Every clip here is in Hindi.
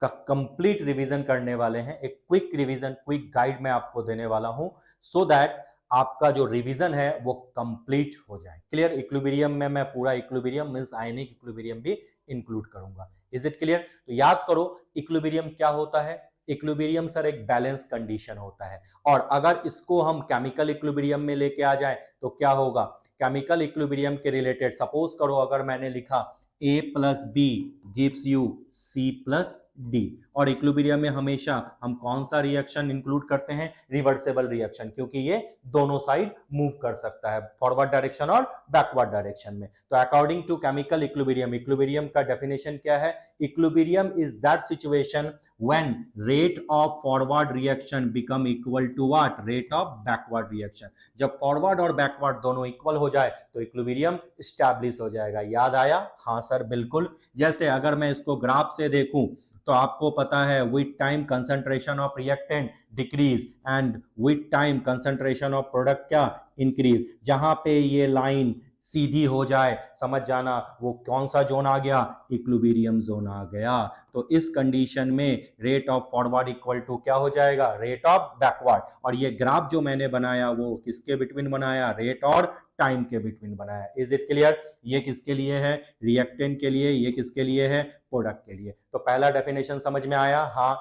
का कंप्लीट रिवीजन करने वाले हैं। एक क्विक रिवीजन, क्विक गाइड मैं आपको देने वाला हूं, सो दैट आपका जो रिवीजन है वो कंप्लीट हो जाए। क्लियर? इक्विलिब्रियम में मैं पूरा इक्विलिब्रियम मींस आयनिक इक्विलिब्रियम भी इंक्लूड करूंगा। Is it clear? तो याद करो इक्विलिब्रियम क्या होता है। इक्विलिब्रियम सर एक बैलेंस कंडीशन होता है, और अगर इसको हम केमिकल इक्विलिब्रियम में लेके आ जाए तो क्या होगा। केमिकल इक्विलिब्रियम के रिलेटेड सपोज करो अगर मैंने लिखा A plus B gives you C plus D, और इक्विलिब्रियम में हमेशा हम कौन सा रिएक्शन इंक्लूड करते हैं, रिवर्सेबल रिएक्शन, क्योंकि ये दोनों साइड मूव कर सकता है, फॉरवर्ड डायरेक्शन और बैकवर्ड डायरेक्शन में। तो according to chemical equilibrium, equilibrium का डेफिनेशन क्या है। Equilibrium is that situation when rate of forward reaction become equal to what, rate of backward reaction. जब फॉरवर्ड और बैकवर्ड दोनों इक्वल हो जाए तो इक्विलिब्रियम स्टैब्लिश हो जाएगा। याद आया? हाँ सर बिल्कुल। जैसे अगर मैं इसको ग्राफ से देखूं तो आपको पता है with time concentration of reactant decrease and with time concentration of product क्या, इंक्रीज। जहां पे ये लाइन सीधी हो जाए समझ जाना वो कौन सा जोन आ गया, इक्विलिब्रियम जोन आ गया। तो इस कंडीशन में rate of forward equal to क्या हो जाएगा, रेट ऑफ बैकवर्ड। और ये ग्राफ जो मैंने बनाया वो किसके बिटवीन बनाया, रेट और टाइम के बिटवीन बनाया। Is it clear? ये किसके लिए है, रिएक्टेंट के लिए, ये किसके लिए है, प्रोडक्ट के लिए। तो पहला डेफिनेशन समझ में आया? हाँ,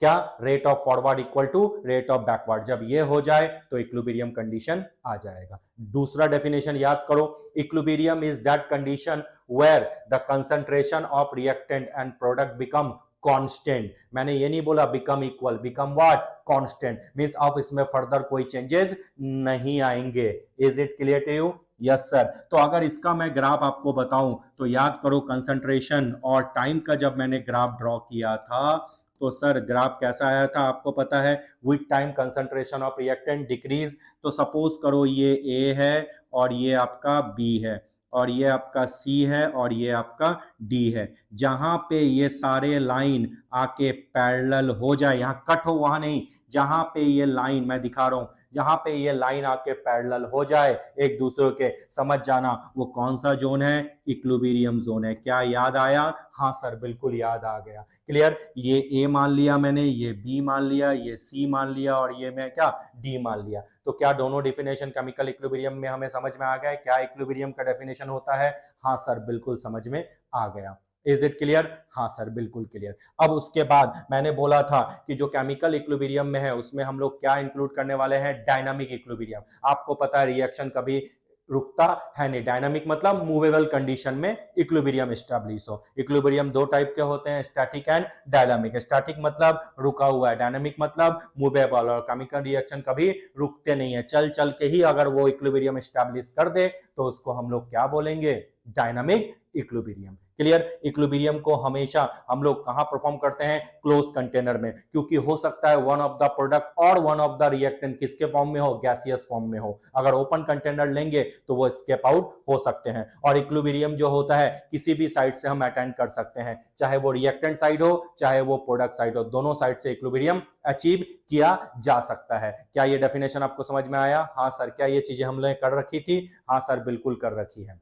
क्या, rate of forward equal to rate of backward. जब ये हो जाए तो इक्विलिब्रियम कंडीशन आ जाएगा। दूसरा डेफिनेशन याद करो, equilibrium is that condition where the concentration of reactant and product become constant. मैंने ये नहीं बोला become equal, become what, constant, means अब इसमें फर्दर कोई चेंजेस नहीं आएंगे। Is it clear to you? Yes sir. तो अगर इसका मैं ग्राफ आपको बताऊं तो याद करो कंसंट्रेशन और टाइम का जब मैंने ग्राफ ड्रॉ किया था तो सर ग्राफ कैसा आया था आपको पता है, with time concentration of reactant decrease. तो सपोज करो ये ए है और ये आपका बी है और ये आपका सी है और ये आपका डी है। जहां पे ये सारे लाइन आके पैरेलल हो जाए, यहां कट हो वहां नहीं, जहां पे ये लाइन मैं दिखा रहा हूं, जहां पे ये लाइन आके पैरेलल हो जाए एक दूसरे के, समझ जाना वो कौन सा जोन है, इक्विलिब्रियम जोन है। क्या याद आया? हाँ सर बिल्कुल याद आ गया। क्लियर? ये ए मान लिया मैंने, ये बी मान लिया, ये सी मान लिया और ये मैं क्या, डी मान लिया। तो क्या दोनों डेफिनेशन केमिकल इक्विलिब्रियम में हमें समझ में आ गया है क्या इक्विलिब्रियम का डेफिनेशन होता है? हाँ सर बिल्कुल समझ में आ गया। Is it clear? हाँ सर बिल्कुल क्लियर। अब उसके बाद मैंने बोला था कि जो केमिकल इक्विलिब्रियम में है उसमें हम लोग क्या इंक्लूड करने वाले हैं, डायनामिक इक्विलिब्रियम। आपको पता है रिएक्शन कभी रुकता है नहीं, डायनामिक मतलब मूवेबल कंडीशन में इक्विलिब्रियम एस्टैब्लिश हो। इक्विलिब्रियम दो टाइप के होते हैं, स्टैटिक एंड डायनामिक। स्टैटिक मतलब रुका हुआ है, डायनामिक मतलब मूवेबल। और केमिकल रिएक्शन कभी रुकते नहीं है, चल चल के ही अगर वो इक्विलिब्रियम एस्टैब्लिश कर दे तो उसको हम लोग क्या बोलेंगे, डायनामिक इक्विलिब्रियम। क्लियर? इक्विलिब्रियम को हमेशा हम लोग कहां परफॉर्म करते हैं, क्लोज कंटेनर में, क्योंकि हो सकता है वन ऑफ द प्रोडक्ट और वन ऑफ द रिएक्टेंट किसके फॉर्म में हो, गैसियस फॉर्म में हो। अगर ओपन कंटेनर लेंगे तो वो एस्केप आउट हो सकते हैं। और इक्विलिब्रियम जो होता है किसी भी साइड से हम अटेंड कर सकते हैं, चाहे वो रिएक्टेंट साइड हो चाहे वो प्रोडक्ट साइड हो, दोनों साइड से इक्विलिब्रियम अचीव किया जा सकता है। क्या ये डेफिनेशन आपको समझ में आया? हाँ सर। क्या ये चीजें हमने कर रखी थी? हाँ सर बिल्कुल कर रखी है।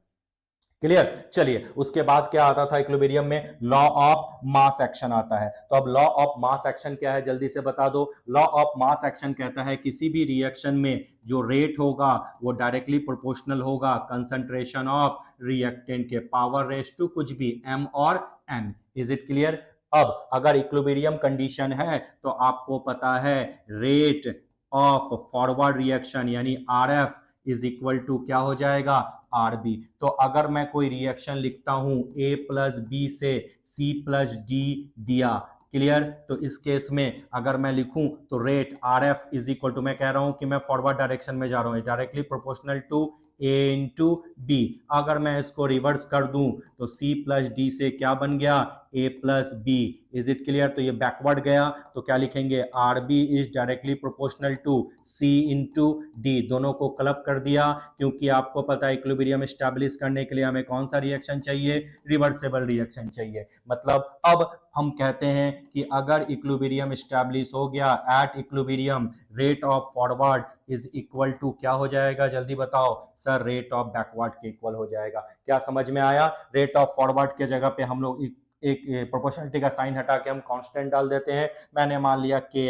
क्लियर? चलिए उसके बाद क्या आता था इक्विलिब्रियम में, लॉ ऑफ मास एक्शन आता है। तो अब लॉ ऑफ मास एक्शन क्या है जल्दी से बता दो। लॉ ऑफ मास एक्शन कहता है किसी भी रिएक्शन में जो रेट होगा वो डायरेक्टली प्रोपोर्शनल होगा कंसंट्रेशन ऑफ रिएक्टेंट के, पावर रेस टू कुछ भी m और n। Is it clear? अब अगर इक्विलिब्रियम कंडीशन है तो आपको पता है रेट ऑफ फॉरवर्ड रिएक्शन यानी RF इज इक्वल टू क्या हो जाएगा, RB। तो अगर मैं कोई रिएक्शन लिखता हूं A प्लस बी से C प्लस डी दिया, क्लियर? तो इस केस में अगर मैं लिखूं तो rate RF is equal to, मैं कह रहा हूं कि मैं फॉरवर्ड डायरेक्शन में जा रहा हूं, directly proportional to A into B. अगर मैं इसको रिवर्स कर दूं तो C प्लस डी से क्या बन गया, A plus B. Is it clear? तो ये बैकवर्ड गया तो क्या लिखेंगे, RB is directly proportional to C into D. दोनों को क्लब कर दिया क्योंकि आपको पता है इक्विलिब्रियम एस्टैब्लिश करने के लिए हमें कौन सा रिएक्शन चाहिए, रिवर्सेबल रिएक्शन चाहिए। मतलब अब हम कहते हैं कि अगर इक्विलिब्रियम एस्टैब्लिश हो गया at equilibrium, rate of forward is equal to क्या हो जाएगा, जल्दी बताओ सर, रेट ऑफ बैकवर्ड के इक्वल हो जाएगा। क्या समझ में आया? रेट ऑफ फॉरवर्ड के जगह पे हम लोग एक प्रोपोर्शनलिटी का साइन हटा के हम कांस्टेंट डाल देते हैं। मैंने मान लिया के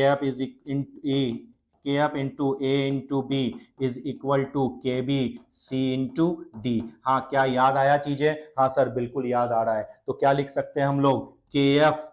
F is in K F into A into B is equal to K B C into D. हाँ, क्या याद आया चीजें? हाँ सर, बिल्कुल याद आ रहा है। तो क्या लिख सकते हैं हम लोग? K F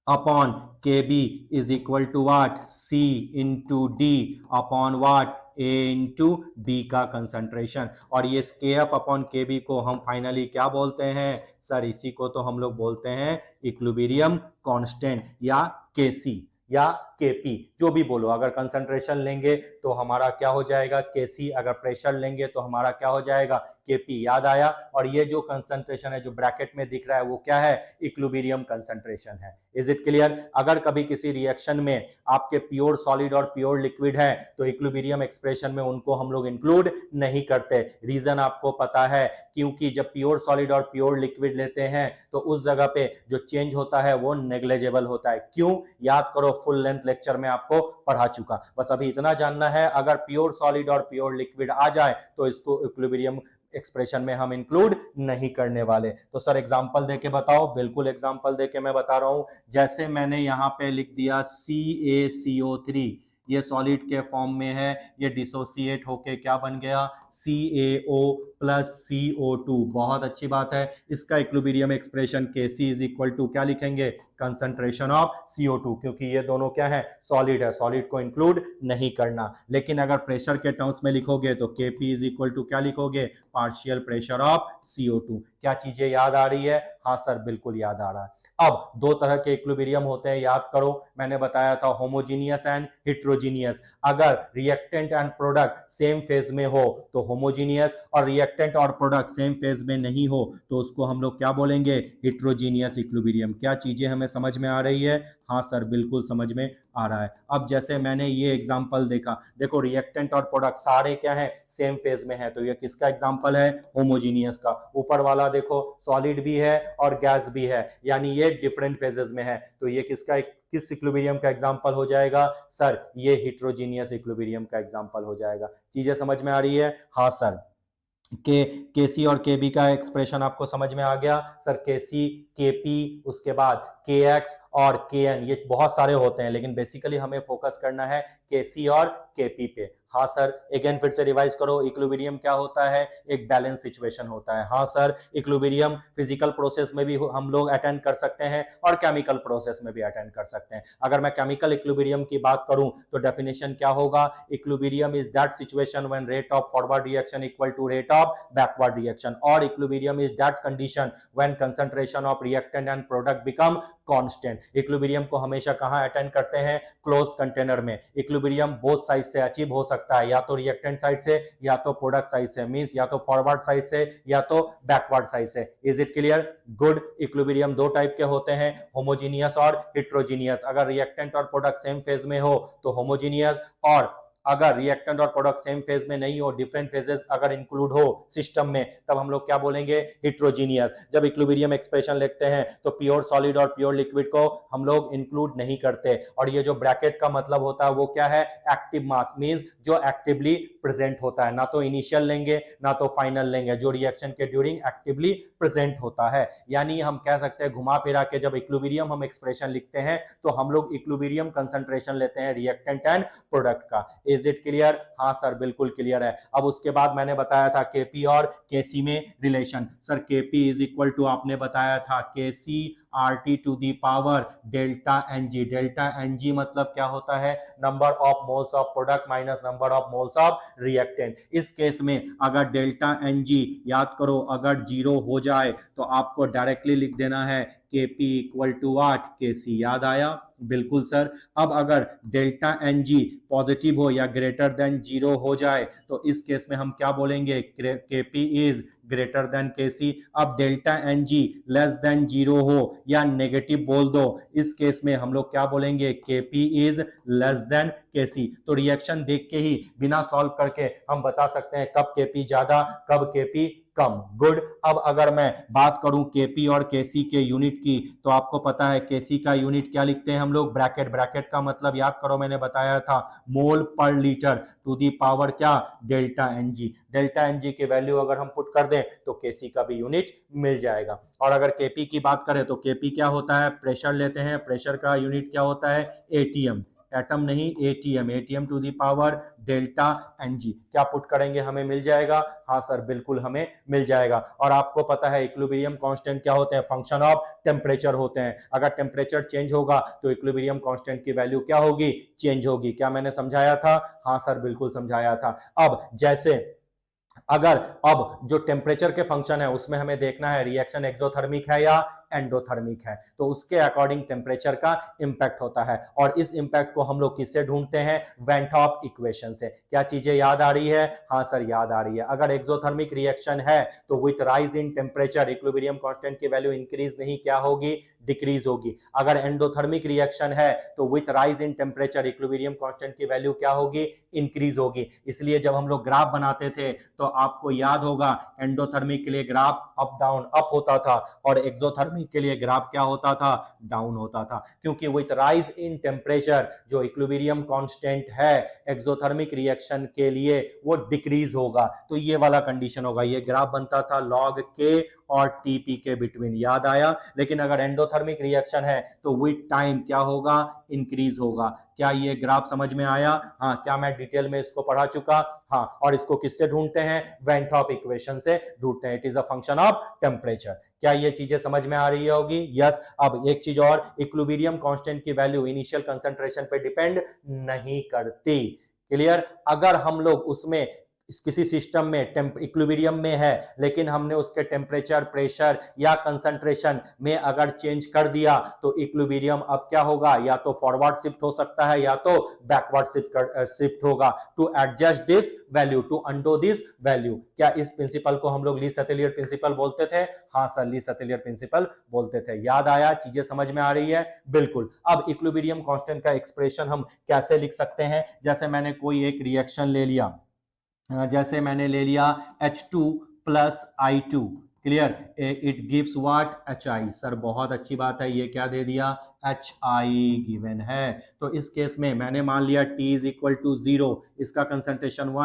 upon K B is equal to what? C into D upon what? A into B का कंसंट्रेशन। और ये के एफ अपॉन के बी को हम फाइनली क्या बोलते हैं सर? इसी को तो हम लोग बोलते हैं इक्विलिब्रियम कांस्टेंट या के सी या केपी, जो भी बोलो। अगर कंसंट्रेशन लेंगे तो हमारा क्या हो जाएगा? केसी। अगर प्रेशर लेंगे तो हमारा क्या हो जाएगा? केपी। याद आया? और ये जो कंसंट्रेशन है जो ब्रैकेट में दिख रहा है वो क्या है? इक्विलिब्रियम कंसंट्रेशन है। Is it clear? अगर कभी किसी रिएक्शन में आपके प्योर सॉलिड और प्योर लिक्विड है तो इक्विलिब्रियम एक्सप्रेशन में उनको हम लोग इंक्लूड नहीं करते। रीजन आपको पता है, क्योंकि जब प्योर सॉलिड और प्योर लिक्विड लेते हैं तो उस जगह पे जो चेंज होता है वो नेग्लिजिबल होता है। क्यों? याद करो, फुल लेंथ लेक्चर में आपको पढ़ा चुका। बस अभी इतना जानना है, अगर प्योर सॉलिड और प्योर लिक्विड आ जाए तो इसको इक्विलिब्रियम एक्सप्रेशन में हम इंक्लूड नहीं करने वाले। तो सर एग्जांपल देके बताओ। बिल्कुल एग्जांपल देके मैं बता रहा हूं। जैसे मैंने यहां पे लिख दिया CaCO3, ये सॉलिड के फॉर्म में है, ये डिसोसिएट होके क्या बन गया? CaO plus CO2। बहुत अच्छी बात है। इसका equilibrium expression Kc is equal to क्या लिखेंगे? कंसंट्रेशन ऑफ CO2, क्योंकि ये दोनों क्या है? सॉलिड है, सॉलिड को इंक्लूड नहीं करना। लेकिन अगर प्रेशर के टर्म्स में लिखोगे तो Kp इज इक्वल टू क्या लिखोगे? Partial pressure of CO2। क्या चीजें याद आ रही है? हाँ सर, बिल्कुल याद आ रहा है। अब दो तरह के इक्विलिब्रियम होते हैं, याद करो। मैंने बताया था होमोजीनियस एंड हेट्रोजीनियस। अगर reactant and product same phase में हो तो होमोजीनियस, और रिएक्टेंट और प्रोडक्ट सेम फेज में नहीं हो तो उसको हम लोग क्या बोलेंगे? Heterogeneous equilibrium. क्या चीजें हमें समझ में आ रही है? हाँ सर, बिल्कुल समझ में आ रहा है। अब जैसे मैंने ये एग्जांपल देखा, देखो रिएक्टेंट और प्रोडक्ट सारे क्या है? सेम फेज में है। तो ये किसका एग्जांपल है? होमोजीनियस का। ऊपर वाला देखो सॉलिड भी है और गैस भी है, यानी ये डिफरेंट फेजेस में है। तो ये किस इक्विलिब्रियम का एग्जांपल हो जाएगा सर? ये हेट्रोजीनियस इक्विलिब्रियम का एग्जांपल हो जाएगा। चीजें समझ में आ रही है? हाँ सर। केसी और केबी का एक्सप्रेशन आपको समझ में आ गया सर? केसी, केपी, उसके बाद केएक्स और केएन, ये बहुत सारे होते हैं, लेकिन बेसिकली हमें फोकस करना है केसी और केपी पे। हाँ सर, अगेन फिर से रिवाइज करो। इक्विलिब्रियम क्या होता है? एक बैलेंस सिचुएशन होता है। हाँ सर, इक्विलिब्रियम फिजिकल प्रोसेस में भी हम लोग अटेंड कर सकते हैं और केमिकल प्रोसेस में भी अटेंड कर सकते हैं। अगर मैं केमिकल इक्विलिब्रियम की बात करूं तो डेफिनेशन क्या होगा? Equilibrium is that situation when rate of forward reaction equal to rate of backward reaction, और equilibrium is that condition when concentration of reactant and product become constant. Equilibrium को हमेशा कहां अटेंड करते हैं? क्लोज कंटेनर में। इक्विलिब्रियम बोथ साइड से अचीव हो सकता है, या तो रिएक्टेंट साइड से या तो प्रोडक्ट साइड से, मींस या तो फॉरवर्ड साइड से या तो बैकवर्ड साइड से। Is it clear? Good. Equilibrium दो टाइप के होते हैं, होमोजीनियस और हेट्रोजीनियस। अगर रिएक्टेंट और प्रोडक्ट सेम फेज में हो तो होमोजीनियस, और अगर रिएक्टेंट और प्रोडक्ट सेम फेज में नहीं हो, डिफरेंट फेजेस अगर इंक्लूड हो सिस्टम में, तब हम लोग क्या बोलेंगे? हेट्रोजीनियस। जब इक्विलिब्रियम एक्सप्रेशन लिखते हैं तो प्योर सॉलिड और प्योर लिक्विड को हम लोग इंक्लूड नहीं करते। और ये जो ब्रैकेट का मतलब होता है वो क्या है? एक्टिव मास, मींस जो एक्टिवली प्रेजेंट होता है। ना तो इनिशियल लेंगे ना तो फाइनल लेंगे, जो रिएक्शन के ड्यूरिंग एक्टिवली प्रेजेंट होता है। यानी हम कह सकते हैं घुमा फिरा के जब इक्विलिब्रियम हम एक्सप्रेशन लिखते हैं तो हम लोग इक्विलिब्रियम कंसंट्रेशन लेते हैं रिएक्टेंट एंड प्रोडक्ट का। Is it clear? हाँ सर, बिल्कुल क्लियर है। अब उसके बाद मैंने बताया था केपी और केसी में relation. Sir KP is equal to आपने बताया था KC RT to the power delta NG. Delta NG मतलब क्या होता है? Number of moles of product minus number of moles of reactant. इस केस में अगर डेल्टा एनजी याद करो अगर 0 हो जाए तो आपको डायरेक्टली लिख देना है Kp equal to what? Kc। याद आया? बिल्कुल सर। अब अगर डेल्टा एनजी पॉजिटिव हो या ग्रेटर देन 0 हो जाए तो इस केस में हम क्या बोलेंगे? Kp is greater than Kc। अब डेल्टा एनजी लेस देन 0 हो या नेगेटिव बोल दो, इस केस में हम लोग क्या बोलेंगे? Kp is less than Kc। तो रिएक्शन देख के ही बिना सॉल्व करके हम बता सकते हैं कब Kp ज्यादा कब Kp कम। गुड। अब अगर मैं बात करूं केपी और केसी के यूनिट की, तो आपको पता है केसी का यूनिट क्या लिखते हैं हम लोग, ब्रैकेट। ब्रैकेट का मतलब याद करो, मैंने बताया था मोल per litre to the power क्या, डेल्टा एनजी। डेल्टा एनजी की वैल्यू अगर हम पुट कर दें तो केसी का भी यूनिट मिल जाएगा। और अगर केपी की बात करें तो केपी क्या होता है, प्रेशर लेते हैं, प्रेशर का यूनिट क्या होता है, एटीएम। एटम नहीं, ATM. ATM to the power delta NG. क्या पुट करेंगे हमें मिल जाएगा, हाँ सर बिल्कुल हमें मिल जाएगा। और आपको पता है इक्विलिब्रियम कांस्टेंट क्या होते हैं, फंक्शन ऑफ टेम्परेचर होते हैं। अगर टेम्परेचर चेंज होगा तो इक्विलिब्रियम कांस्टेंट की वैल्यू क्या होगी, चेंज होगी। क्या मैंने समझाया था, हाँ सर बिल्कुल समझाया था। अब जैसे अगर अब जो टेम्परेचर के फंक्शन है उसमें हमें देखना है रिएक्शन एक्सोथर्मिक है या एंडोथर्मिक है, तो उसके अकॉर्डिंग टेम्परेचर का इंपैक्ट होता है। और इस इंपैक्ट को हम लोग किससे ढूंढते हैं, वेन टॉप इक्वेशन से। क्या चीजें याद आ रही है, हाँ सर याद आ रही है। अगर एक्सोथर्मिक रिएक्शन है तो with rise in temperature equilibrium constant की वैल्यू इंक्रीज नहीं क्या होगी, डिक्रीज होगी। अगर एंडोथर्मिक रिएक्शन है तो with rise in temperature equilibrium constant की वैल्यू क्या होगी, इंक्रीज होगी। इसलिए जब हम लोग ग्राफ बनाते थे तो आपको याद होगा एंडोथर्मिक के लिए ग्राफ अप डाउन अप होता था और एक्सोथर्मिक के लिए ग्राफ क्या होता था, डाउन होता था। क्योंकि विथ राइज इन टेम्परेचर जो इक्विलिब्रियम कांस्टेंट है एक्सोथर्मिक रिएक्शन के लिए वो डिक्रीज होगा। तो ये वाला कंडीशन होगा, ये ग्राफ बनता था लॉग के और टीपी के बिटवीन, याद आया। लेकिन अगर एंडोथर्मिक रिएक्शन है तो विथ टाइम क्या होगा, इंक्रीज होगा। क्या ये ग्राफ समझ में आया, हाँ क्या मैं डिटेल में इसको पढ़ा चुका, हाँ। और इसको किससे ढूंढते हैं, वेन टॉप इक्वेशन से ढूंढते हैं। It is a function of temperature. क्या ये चीजें समझ में आ रही होगी, यस। अब एक चीज और, इक्विलिब्रियम कांस्टेंट की वैल्यू इनिशियल कंसंट्रेशन पे डिपेंड नहीं करती। क्लियर। अगर हम लोग उसमें किसी सिस्टम में इक्विलिब्रियम में है लेकिन हमने उसके टेम्परेचर, प्रेशर या कंसंट्रेशन में अगर चेंज कर दिया तो इक्विलिब्रियम अब क्या होगा, या तो फॉरवर्ड शिफ्ट हो सकता है या तो बैकवर्ड शिफ्ट होगा to adjust this value, to undo this value. क्या इस प्रिंसिपल को हम लोग ली सैटेलियर प्रिंसिपल बोलते थे, हाँ सर ली सैटेलियर प्रिंसिपल बोलते थे। याद आया, चीजें समझ में आ रही है, बिल्कुल। अब इक्विलिब्रियम कांस्टेंट का एक्सप्रेशन हम कैसे लिख सकते हैं, जैसे मैंने कोई एक रिएक्शन ले लिया, जैसे मैंने ले लिया H2 plus I2, clear, it gives what, HI। Sir बहुत अच्छी बात है, ये क्या दे दिया, HI गिवन है। तो इस केस में मैंने मान लिया T इज इक्वल टू 0, इसका कंसंट्रेशन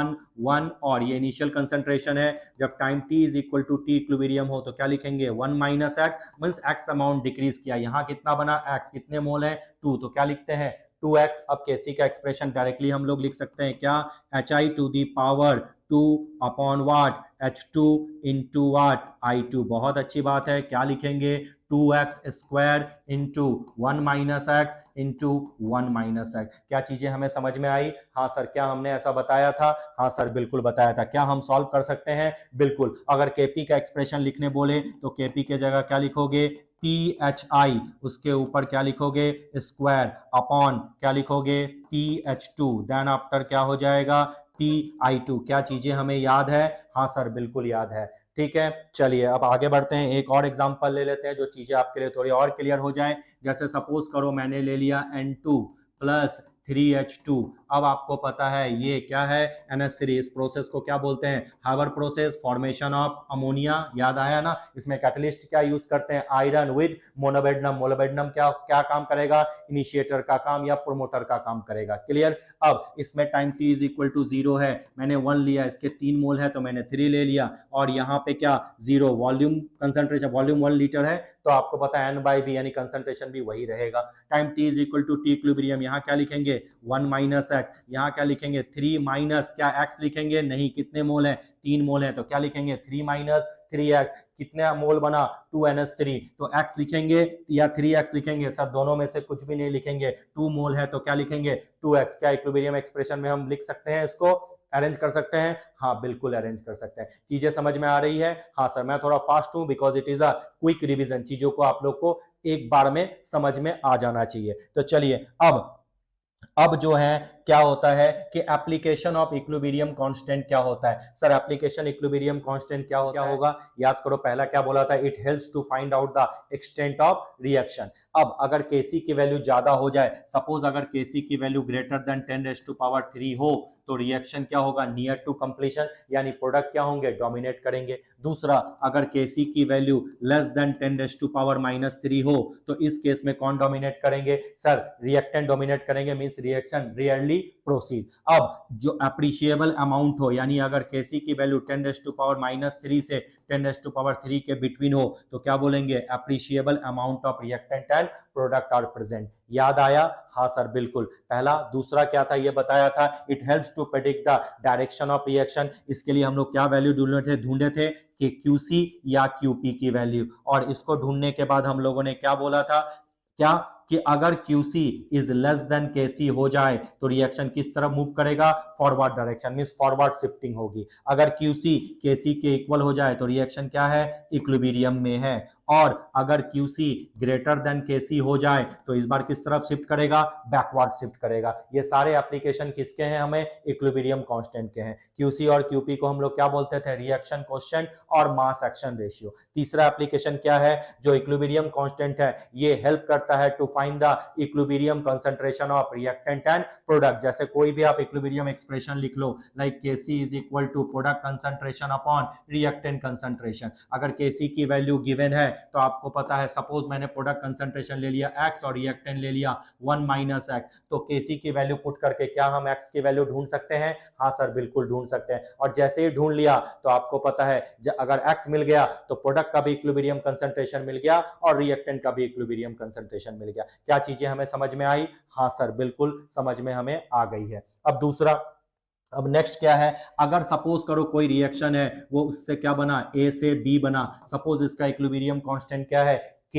1 और ये इनिशियल कंसंट्रेशन है। जब time T is equal to T equilibrium हो तो क्या लिखेंगे, 1 minus X, means X amount decrease किया। यहाँ कितना बना, एक्स कितने मोल है, 2, तो क्या लिखते हैं 2x। अब केसी का एक्सप्रेशन डायरेक्टली हम लोग लिख सकते हैं क्या, HI to the power 2 upon what, H2 into what, I2। बहुत अच्छी बात है, क्या लिखेंगे 2x square into 1 minus X into 1 minus X. क्या चीजें हमें समझ में आई, हाँ सर। क्या हमने ऐसा बताया था, हाँ सर बिल्कुल बताया था। क्या हम सॉल्व कर सकते हैं, बिल्कुल। अगर केपी का एक्सप्रेशन लिखने बोले तो केपी के जगह क्या लिखोगे, PHI, उसके ऊपर क्या लिखोगे, स्क्वायर अपॉन क्या लिखोगे, PH2, देन आफ्टर क्या हो जाएगा, PI2। क्या चीजें हमें याद है, हाँ सर बिल्कुल याद है। ठीक है, चलिए अब आगे बढ़ते हैं, एक और एग्जांपल ले लेते हैं जो चीजें आपके लिए थोड़ी और क्लियर हो जाए। जैसे सपोज करो मैंने ले लिया N2 प्लस 3H2। अब आपको पता है ये क्या है, NH3। इस प्रोसेस को क्या बोलते हैं, हावर प्रोसेस, फॉर्मेशन ऑफ अमोनिया। याद आया ना, इसमें कैटलिस्ट क्या यूज करते हैं, आयरन विद मोनोबेडनम। मोनोबेडनम क्या क्या काम करेगा, इनिशिएटर का काम या प्रोमोटर का काम करेगा। क्लियर। अब इसमें time T is equal to 0 है, मैंने 1 लिया, इसके 3 मोल है तो मैंने 3 ले लिया। और यहाँ पे क्या 0, वॉल्यूम कंसंट्रेशन, वॉल्यूम 1 लीटर है तो आपको पता है N/V यानी कंसंट्रेशन भी वही रहेगा। Time T is equal to T equilibrium, यहाँ क्या लिखेंगे 1 माइनस एक्स, यहाँ क्या लिखेंगे 3 माइनस क्या x लिखेंगे, नहीं, कितने मोल है, 3 मोल है तो क्या लिखेंगे 3 माइनस 3x। कितने मोल बना 2NH3, तो x लिखेंगे या 3x लिखेंगे, सर दोनों में से कुछ भी नहीं लिखेंगे। 2 मोल है तो क्या लिखेंगे 2x। क्या इक्विलिब्रियम एक्सप्रेशन में हम लिख सकते हैं, इसको अरेंज कर सकते हैं, हाँ बिल्कुल अरेंज कर सकते हैं। चीजें समझ में आ रही है, हाँ सर। मैं थोड़ा फास्ट हूं because it is a quick revision, चीजों को आप लोग को एक बार में समझ में आ जाना चाहिए। तो चलिए अब अब जो है क्या होता है कि एप्लीकेशन ऑफ इक्विलिब्रियम कांस्टेंट क्या होता है सर? एप्लीकेशन इक्विलिब्रियम कांस्टेंट क्या होगा? याद करो पहला क्या बोला था, it helps to find out the extent of reaction. अब अगर Kc की वैल्यू ज्यादा हो जाए, सपोज अगर Kc की वैल्यू ग्रेटर देन 10⁻³ हो, तो रिएक्शन क्या होगा, नियर टू कंप्लीशन, यानी प्रोडक्ट क्या होंगे, डोमिनेट करेंगे। दूसरा, अगर Kc की वैल्यू लेस देन 10⁻³ हो, तो इस केस में कौन डोमिनेट करेंगे सर? रिएक्टेंट डोमिनेट करेंगे, मींस रिएक्शन रियरली प्रोसीड। अब जो अप्रिशिएबल अमाउंट हो, यानी अगर Kc की वैल्यू 10⁻³ से 10⁻³ के बिटवीन हो, तो क्या बोलेंगे, appreciable amount of reactant and product are present. याद आया? हाँ सर बिल्कुल। पहला, दूसरा क्या था ये बताया था, it helps to predict the direction of reaction. इसके लिए हम लोग क्या वैल्यू ढूंढे थे कि QC या QP की वैल्यू, और इसको ढूंढने के बाद हम लोगों ने क्या बोला था, क्या कि अगर QC is less than KC हो जाए तो रिएक्शन किस तरफ मूव करेगा, forward direction, means forward shifting होगी। अगर QC KC के इक्वल हो जाए तो रिएक्शन क्या है, इक्विलिब्रियम में है। और अगर QC ग्रेटर देन KC हो जाए तो इस बार किस तरफ शिफ्ट करेगा, बैकवर्ड शिफ्ट करेगा। ये सारे एप्लीकेशन किसके हैं, हमें इक्विलिब्रियम कांस्टेंट के हैं। QC और QP को हम लोग क्या बोलते थे, रिएक्शन कोएफिशिएंट और मास एक्शन रेशियो। तीसरा एप्लीकेशन क्या है, जो इक्विलिब्रियम कांस्टेंट है, ये हेल्प करता है to find the equilibrium concentration of reactant and product. जैसे कोई भी आप इक्विलिब्रियम एक्सप्रेशन लिख लो, like Kc is equal to product concentration upon reactant concentration. अगर Kc की वैल्यू गिवन है तो आपको पता है, सपोज मैंने प्रोडक्ट कंसंट्रेशन ले लिया x और रिएक्टेंट ले लिया 1 - x, तो Kc की वैल्यू पुट करके क्या हम x की वैल्यू ढूंढ सकते हैं? हाँ सर बिल्कुल ढूंढ सकते हैं। और जैसे ही ढूंढ लिया तो आपको पता है अगर x मिल गया तो प्रोडक्ट का भी इक्विलिब्रियम कंसंट्रेशन मिल गया और रिएक्टेंट का भी इक्विलिब्रियम कंसंट्रेशन मिल गया। क्या चीजें हमें समझ में आई? हाँ सर बिल्कुल समझ में हमें आ गई है। अब दूसरा, अब नेक्स्ट क्या है, अगर सपोज करो कोई रिएक्शन है, वो उससे क्या बना, A से B बना, सपोज इसका इक्विलिब्रियम कांस्टेंट क्या है, K।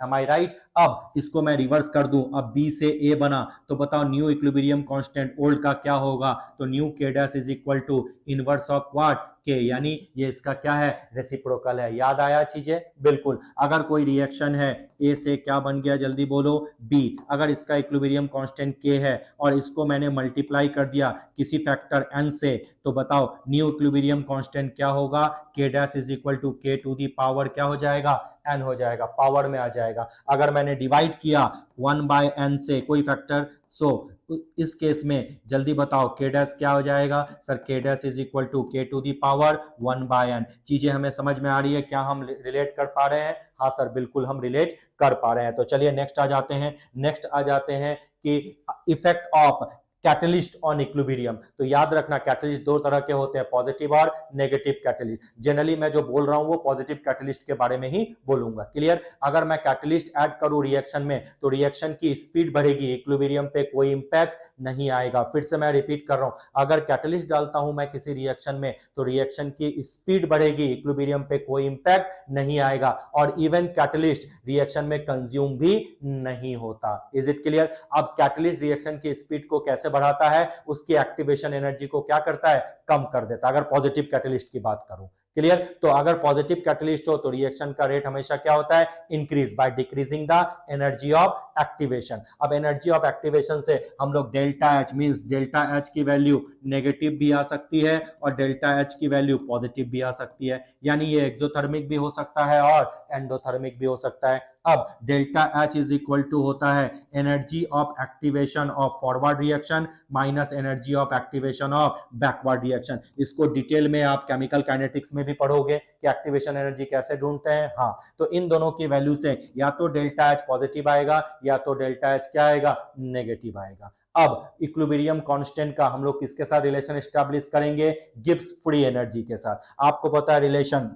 एम आई राइट? अब इसको मैं रिवर्स कर दूं, अब B से A बना, तो बताओ न्यू इक्विलिब्रियम कांस्टेंट ओल्ड का क्या होगा, तो new K dash is equal to inverse of what, K, यानी ये इसका क्या है, रेसिप्रोकल है। याद आया चीजें? बिल्कुल। अगर कोई रिएक्शन है, A से क्या बन गया, जल्दी बोलो, B। अगर इसका इक्विलिब्रियम कांस्टेंट K है और इसको मैंने मल्टीप्लाई कर दिया किसी फैक्टर n से, तो बताओ न्यू इक्विलिब्रियम कांस्टेंट क्या होगा, K dash is equal to K to the power क्या हो जाएगा, n हो जाएगा, पावर में आ जाएगा। अगर मैंने डिवाइड किया 1/n से कोई फैक्टर, सो इस केस में जल्दी बताओ K डैश क्या हो जाएगा sir, K dash is equal to K to the power 1/n। चीजें हमें समझ में आ रही है? क्या हम रिलेट कर पा रहे हैं? हाँ सर बिल्कुल हम रिलेट कर पा रहे हैं। तो चलिए नेक्स्ट आ जाते हैं। नेक्स्ट आ जाते हैं कि effect of catalyst on equilibrium. तो याद रखना, कैटलिस्ट दो तरह के होते हैं, पॉजिटिव और नेगेटिव कैटलिस्ट। जनरली मैं जो बोल रहा हूं वो पॉजिटिव कैटलिस्ट के बारे में ही बोलूंगा। क्लियर? अगर मैं कैटलिस्ट ऐड करूं रिएक्शन में तो रिएक्शन की स्पीड बढ़ेगी, इक्विलिब्रियम पे कोई इंपैक्ट नहीं आएगा। फिर से मैं रिपीट कर रहा हूं, अगर कैटलिस्ट डालता हूं मैं किसी रिएक्शन में तो रिएक्शन की स्पीड बढ़ेगी, इक्विलिब्रियम पे कोई इंपैक्ट नहीं आएगा। और इवन कैटलिस्ट रिएक्शन में कंज्यूम भी नहीं होता। Is it clear? अब कैटलिस्ट रिएक्शन की स्पीड को कैसे बढ़ाता है, उसकी एक्टिवेशन एनर्जी को क्या करता है, कम कर देता है, अगर पॉजिटिव कैटलिस्ट की बात करूं। क्लियर? तो अगर पॉजिटिव कैटलिस्ट हो तो रिएक्शन का रेट हमेशा क्या होता है, increase by decreasing the energy of activation. अब एनर्जी ऑफ एक्टिवेशन से हम लोग delta H, means delta H की वैल्यू नेगेटिव भी आ सकती है और डेल्टा एच की वैल्यू पॉजिटिव भी आ सकती है, यानी ये एक्सोथर्मिक भी हो सकता है और एंडोथर्मिक भी हो सकता है। अब delta H is equal to होता है energy of activation of forward reaction minus energy of activation of backward reaction. इसको डिटेल में आप केमिकल काइनेटिक्स में भी पढ़ोगे कि एक्टिवेशन एनर्जी कैसे ढूंढते हैं। हाँ, तो इन दोनों की वैल्यू से या तो डेल्टा एच पॉजिटिव आएगा या तो डेल्टा एच क्या आएगा, नेगेटिव आएगा। अब इक्विलिब्रियम कांस्टेंट का हम लोग किसके साथ रिलेशन एस्टैब्लिश करेंगे, गिब्स फ्री एनर्जी के साथ। आपको पता है रिलेशन,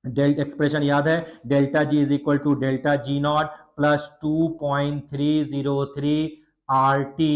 एक्सप्रेशन याद है, delta G is equal to delta G not plus 2.303 RT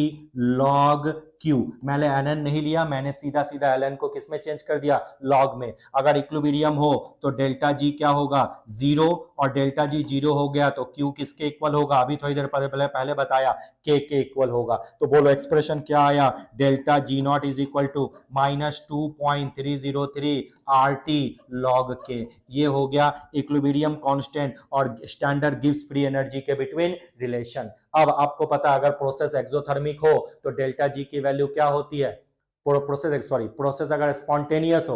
log Q। मैंने ln नहीं लिया, मैंने सीधा सीधा ln को किस में चेंज कर दिया, log में। अगर इक्विलिब्रियम हो तो डेल्टा जी क्या होगा, 0, और डेल्टा जी 0 हो गया तो Q किसके इक्वल होगा, अभी थोड़ी देर पहले बताया, K के इक्वल होगा। तो बोलो एक्सप्रेशन क्या आया, delta G not is equal to -2.303 RT log K। ये हो गया इक्विलिब्रियम कांस्टेंट और स्टैंडर्ड गिब्स फ्री एनर्जी के बिटवीन रिलेशन। अब आपको पता अगर प्रोसेस एक्सोथर्मिक हो तो डेल्टा जी की वैल्यू क्या होती है, प्रोसेस अगर स्पॉन्टेनियस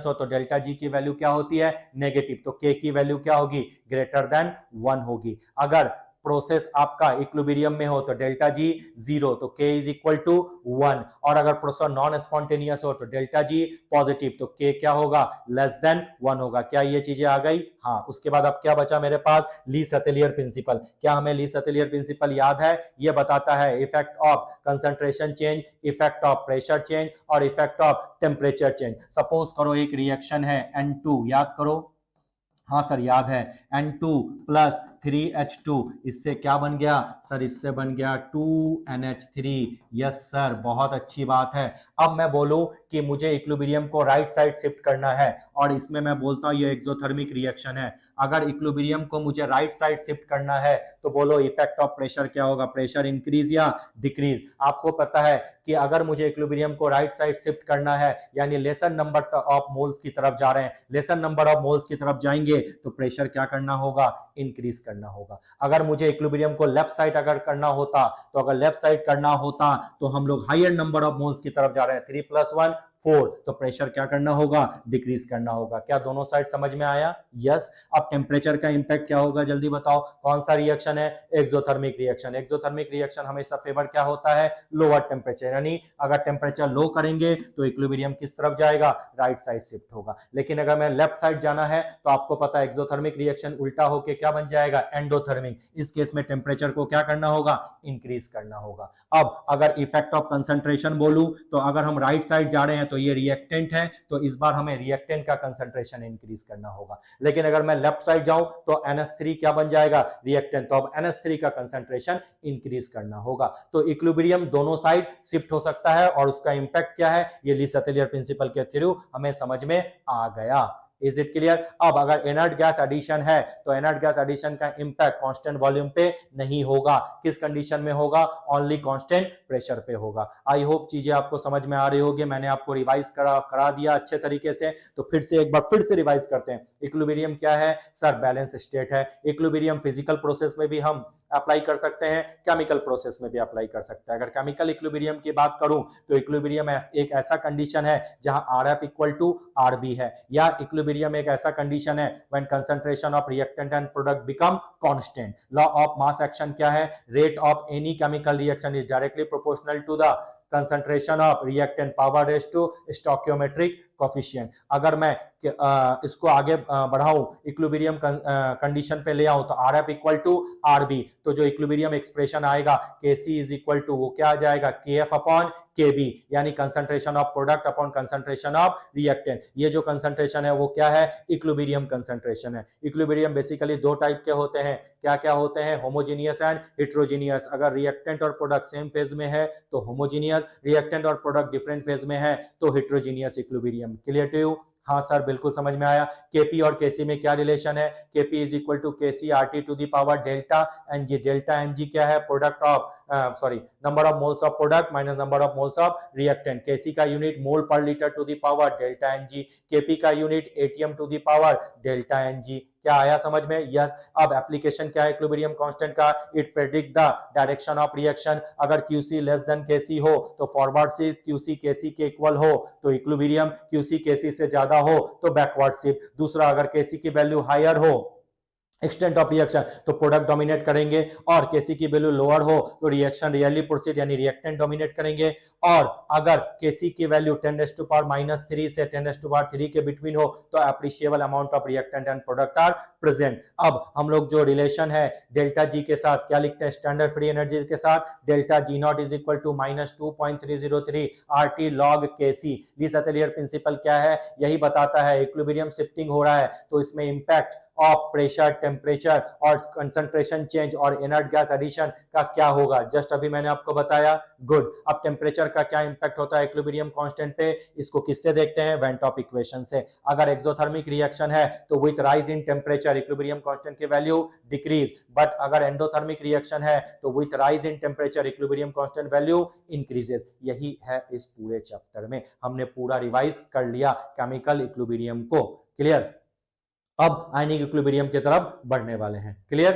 हो तो डेल्टा जी की वैल्यू क्या होती है, नेगेटिव, तो के की वैल्यू क्या होगी, ग्रेटर देन 1 होगी। अगर प्रोसेस आपका इक्विलिब्रियम में हो तो डेल्टा जी 0, तो के इज इक्वल टू 1, और अगर प्रोसेस नॉन स्पॉन्टेनियस हो तो डेल्टा जी पॉजिटिव, तो के क्या होगा, लेस देन 1 होगा। क्या ये चीजें आ गई, हाँ। उसके बाद अब क्या बचा मेरे पास, ली सतेलियर प्रिंसिपल। क्या हमें ली सतेलियर प्रिंसिपल याद है, ये बताता है effect of concentration change, effect of pressure change और effect of temperature change. Suppose करो एक रिएक्शन है N2, याद करो, हाँ सर याद है, N2 प्लस 3H2, इससे क्या बन गया सर, इससे बन गया 2NH3। यस सर, बहुत अच्छी बात है। अब मैं बोलूं कि मुझे इक्विलिब्रियम को राइट साइड शिफ्ट करना है, और इसमें मैं बोलता हूं ये एक्सोथर्मिक रिएक्शन है। अगर इक्विलिब्रियम को मुझे राइट साइड शिफ्ट करना है तो बोलो इफेक्ट ऑफ प्रेशर क्या होगा, प्रेशर इंक्रीज या डिक्रीज। आपको पता है कि अगर मुझे इक्विलिब्रियम को राइट साइड शिफ्ट करना है, यानी लेसर नंबर ऑफ मोल्स की तरफ जा रहे हैं, लेसर नंबर ऑफ मोल्स की तरफ जाएंगे तो प्रेशर क्या करना होगा, इंक्रीज करना होगा। अगर मुझे इक्विलिब्रियम को लेफ्ट साइड अगर करना होता, तो अगर लेफ्ट साइड करना होता तो हम लोग हायर नंबर ऑफ मोल्स की तरफ जा रहे हैं, 3 + 1 4, तो प्रेशर क्या करना होगा, डिक्रीज करना होगा। क्या दोनों साइड समझ में आया, यस। अब टेम्परेचर का इंपैक्ट क्या होगा, जल्दी बताओ, कौन सा रिएक्शन है, एक्सोथर्मिक रिएक्शन। एक्सोथर्मिक रिएक्शन हमेशा फेवर क्या होता है, लोअर टेम्परेचर, यानी अगर टेम्परेचर लो करेंगे तो इक्विलिब्रियम किस तरफ जाएगा, राइट साइड शिफ्ट होगा। लेकिन अगर मैं लेफ्ट साइड जाना है तो आपको पता है एक्सोथर्मिक रिएक्शन उल्टा होके क्या बन जाएगा, एंडोथर्मिक। इस केस में टेम्परेचर को क्या करना होगा, इंक्रीज करना होगा। अब अगर इफेक्ट ऑफ कंसंट्रेशन बोलूं तो अगर हम राइट साइड जा रहे हैं तो ये रिएक्टेंट है, तो इस बार हमें रिएक्टेंट का कंसंट्रेशन इंक्रीज करना होगा। लेकिन अगर मैं लेफ्ट साइड जाऊं तो NH3 क्या बन जाएगा, रिएक्टेंट, तो अब NH3 का कंसंट्रेशन इंक्रीज करना होगा। तो इक्विलिब्रियम दोनों साइड शिफ्ट हो सकता है, और उसका इंपैक्ट क्या है, ये ली सतेलियर प्रिंसिपल के थ्रू हमें समझ में आ गया। Is it clear. अब अगर इनर्ट गैस एडिशन है तो इनर्ट गैस एडिशन का इंपैक्ट कांस्टेंट वॉल्यूम पे नहीं होगा, किस कंडीशन में होगा, ओनली कांस्टेंट प्रेशर पे होगा। आई होप चीजें आपको समझ में आ रही होगी, मैंने आपको रिवाइज करा दिया अच्छे तरीके से। तो फिर से एक बार फिर से रिवाइज करते हैं। इक्विलिब्रियम क्या है सर, बैलेंस स्टेट है। इक्विलिब्रियम फिजिकल प्रोसेस में भी हम अप्लाई कर सकते हैं, केमिकल प्रोसेस में भी अप्लाई कर सकते हैं। अगर केमिकल इक्विलिब्रियम की बात करूं तो इक्विलिब्रियम एक ऐसा कंडीशन है जहां RF इक्वल टू RB है, या इक्विलिब्रियम एक ऐसा कंडीशन है when concentration of reactant and product become constant. Law of mass action क्या है, rate of any chemical reaction is directly proportional to the concentration of reactant power raise to stoichiometric coefficient. अगर मैं इसको आगे बढ़ाऊं, इक्विलिब्रियम कंडीशन पे ले आऊं तो RF इक्वल टू RB, तो जो इक्विलिब्रियम एक्सप्रेशन आएगा KC इज इक्वल टू, वो क्या आ जाएगा, KF अपॉन KB, यानी concentration of product upon concentration of reactant. ये जो कंसंट्रेशन है वो क्या है, इक्विलिब्रियम कंसंट्रेशन है। इक्विलिब्रियम बेसिकली दो टाइप के होते हैं, क्या क्या होते हैं, होमोजेनियस एंड हेट्रोजेनियस। अगर रिएक्टेंट और प्रोडक्ट सेम फेज में है तो होमोजेनियस, रिएक्टेंट और प्रोडक्ट डिफरेंट फेज में है तो heterogeneous equilibrium. Clear to you, हाँ सर बिल्कुल समझ में आया। केपी और केसी में क्या रिलेशन है, KP is equal to KC RT to the power delta NG. Delta NG क्या है, product of number of moles of product minus number of moles of reactant. KC का unit mole per litre to the power delta NG, KP का unit ATM to the power delta NG. क्या आया समझ में, यस। अब एप्लीकेशन क्या है इक्विलिब्रियम कांस्टेंट का, it predict the direction of reaction. अगर QC लेस देन KC हो तो फॉरवर्ड शिफ्ट, QC KC के इक्वल हो तो इक्विलिब्रियम, QC KC से ज्यादा हो तो बैकवर्ड शिफ्ट। दूसरा, अगर KC की वैल्यू हायर हो, एक्सटेंट ऑफ रिएक्शन, तो प्रोडक्ट डोमिनेट करेंगे, और केसी की वैल्यू लोअर हो तो रिएक्शन रियली प्रोसीड यानी रिएक्टेंट डोमिनेट करेंगे। और अगर केसी की वैल्यू 10⁻³ से 10⁻³ के बिटवीन हो तो appreciable amount of reactant and product are present. अब हम लोग जो रिलेशन है डेल्टा जी के साथ क्या लिखते हैं, स्टैंडर्ड फ्री एनर्जी के साथ, delta G not is equal to -2.303 RT log KC। Le Chatelier principle क्या है, यही बताता है इक्विलिब्रियम शिफ्टिंग हो रहा है तो इसमें इंपैक्ट ऑफ प्रेशर, टेम्परेचर और कंसंट्रेशन चेंज और इनर्ट गैस एडिशन का क्या होगा, जस्ट अभी मैंने आपको बताया। गुड। अब टेम्परेचर का क्या इंपैक्ट होता है इक्विलिब्रियम कांस्टेंट पे, इसको किससे देखते हैं, वेंट ऑफ इक्वेशन से। अगर एक्सोथर्मिक रिएक्शन है तो with rise in temperature equilibrium constant की वैल्यू डिक्रीज, बट अगर एंडोथर्मिक रिएक्शन है तो with rise in temperature equilibrium constant value increases. यही है इस पूरे चैप्टर में, हमने पूरा रिवाइज कर लिया केमिकल इक्विलिब्रियम को। क्लियर। अब आयनिक इक्विलिब्रियम की तरफ बढ़ने वाले हैं। क्लियर।